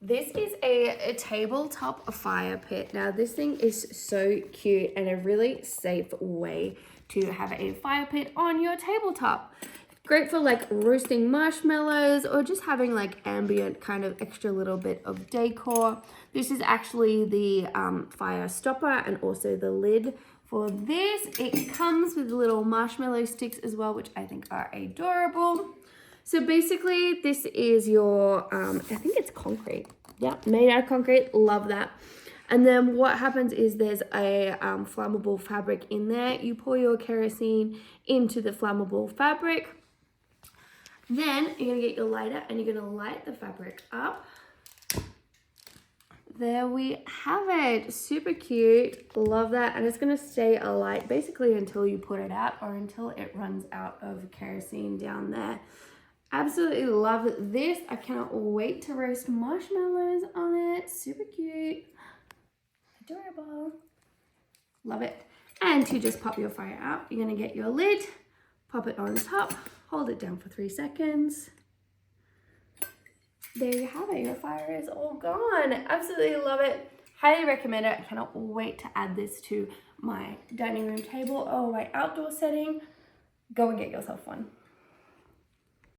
This is a tabletop fire pit. Now this thing is so cute and a really safe way to have a fire pit on your tabletop. Great for like roasting marshmallows or just having like ambient kind of extra little bit of decor. This is actually the fire stopper and also the lid for this. It comes with little marshmallow sticks as well, which I think are adorable. So basically this is your, I think it's concrete. Yeah, made out of concrete, love that. And then what happens is there's a flammable fabric in there. You pour your kerosene into the flammable fabric. Then you're gonna get your lighter and you're gonna light the fabric up. There we have it, super cute, love that. And it's gonna stay alight basically until you put it out or until it runs out of kerosene down there. Absolutely love this. I cannot wait to roast marshmallows on it. Super cute, adorable, love it. And to just pop your fire out, you're gonna get your lid, pop it on top, hold it down for 3 seconds. There you have it, your fire is all gone. Absolutely love it, highly recommend it. I cannot wait to add this to my dining room table or my outdoor setting. Go and get yourself one.